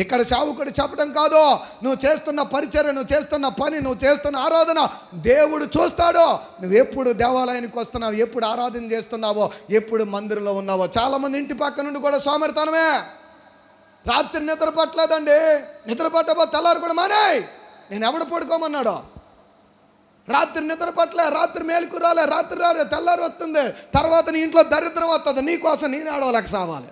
ఇక్కడ సేవకుడు చెప్పడం కాదు, నువ్వు చేస్తున్న పరిచర్య, నువ్వు చేస్తున్న పని, నువ్వు చేస్తున్న ఆరాధన దేవుడు చూస్తాడు. నువ్వు ఎప్పుడు దేవాలయానికి వస్తున్నావు, ఎప్పుడు ఆరాధన చేస్తున్నావో, ఎప్పుడు మందిరంలో ఉన్నావో. చాలామంది ఇంటి పక్క నుండి కూడా సోమరితనమే. రాత్రి నిద్ర పట్టలేదండి, నిద్ర పట్టబో తెల్లారు కూడా మానేయ్. నేను ఎవడు పడుకోమన్నాడు? రాత్రి నిద్ర పట్టలే, రాత్రి మేలుకు రాలే, రాత్రి రాలే, తెల్లారి వస్తుంది, తర్వాత నీ ఇంట్లో దరిద్రం వస్తుంది. నీకోసం నేను ఆడవలేక సావాలి.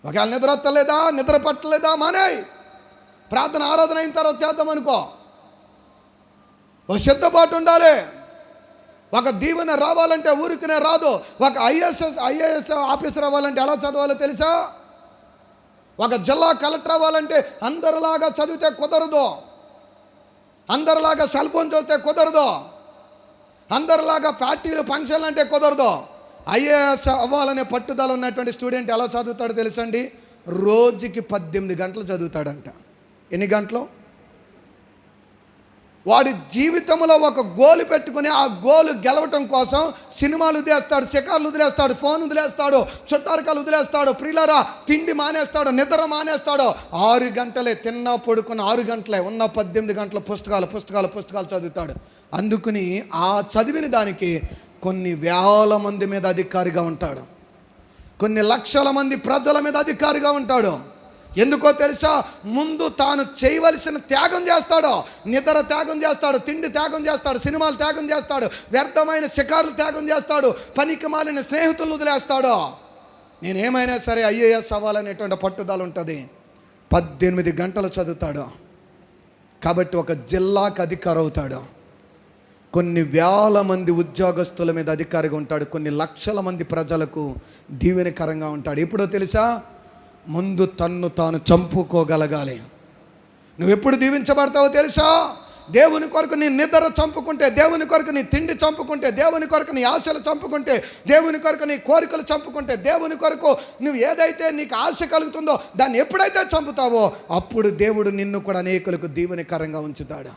ఒకవేళ నిద్ర వస్తలేదా, నిద్ర పట్టలేదా, మానేయ్. ప్రార్థన ఆరాధన అయిన తర్వాత చేద్దామనుకో. ఒక సిద్ధపాటు ఉండాలి. ఒక దీవెన రావాలంటే ఊరికనే రాదు. ఒక ఐఏఎస్ ఆఫీసర్ అవ్వాలంటే ఎలా చదవాలో తెలుసా? ఒక జిల్లా కలెక్టర్ అవ్వాలంటే అందరిలాగా చదివితే కుదరదు. అందరిలాగా సెల్ ఫోన్ చూస్తే కుదరదు. అందరిలాగా పార్టీలు ఫంక్షన్లు అంటే కుదరదు. ఐఏఎస్ అవ్వాలనే పట్టుదల ఉన్నటువంటి స్టూడెంట్ ఎలా చదువుతాడో తెలుసండి? రోజుకి 18 గంటలు చదువుతాడంట. ఎన్ని గంటలు? వాడి జీవితంలో ఒక గోలు పెట్టుకుని ఆ గోలు గెలవటం కోసం సినిమాలు వదిలేస్తాడు, షికార్లు వదిలేస్తాడు, ఫోన్ వదిలేస్తాడు, చుట్టారకాలు వదిలేస్తాడు, ప్రియులారా తిండి మానేస్తాడు, నిద్ర మానేస్తాడు. 6 గంటలే తిన్నా పడుకున్న 6 గంటలే ఉన్న 18 గంటల పుస్తకాలు చదువుతాడు. అందుకుని ఆ చదివిన దానికి కొన్ని వేల మంది మీద అధికారిగా ఉంటాడు, కొన్ని లక్షల మంది ప్రజల మీద అధికారిగా ఉంటాడు. ఎందుకో తెలుసా? ముందు తాను చేయవలసిన త్యాగం చేస్తాడు. నిద్ర త్యాగం చేస్తాడు, తిండి త్యాగం చేస్తాడు, సినిమాలు త్యాగం చేస్తాడు, వ్యర్థమైన షికారులు త్యాగం చేస్తాడు, పనికి మాలిన స్నేహితులను వదిలేస్తాడు. నేనేమైనా సరే ఐఏఎస్ అవ్వాలనేటువంటి పట్టుదల ఉంటుంది. 18 గంటలు చదువుతాడు. కాబట్టి ఒక జిల్లాకు అధికారి అవుతాడు. కొన్ని వేల మంది ఉద్యోగస్తుల మీద అధికారిగా ఉంటాడు. కొన్ని లక్షల మంది ప్రజలకు దీవెనకరంగా ఉంటాడు. ఎప్పుడో తెలుసా? ముందు తన్ను తాను చంపుకోగలగాలి. నువ్వు ఎప్పుడు దీవించబడతావో తెలుసా? దేవుని కొరకు నీ నిద్ర చంపుకుంటే, దేవుని కొరకు నీ తిండి చంపుకుంటే, దేవుని కొరకు నీ ఆశలు చంపుకుంటే, దేవుని కొరకు నీ కోరికలు చంపుకుంటే, దేవుని కొరకు నువ్వు ఏదైతే నీకు ఆశ కలుగుతుందో దాన్ని ఎప్పుడైతే చంపుతావో అప్పుడు దేవుడు నిన్ను కూడా అనేకులకు దీవెనకరంగా ఉంచుతాడు.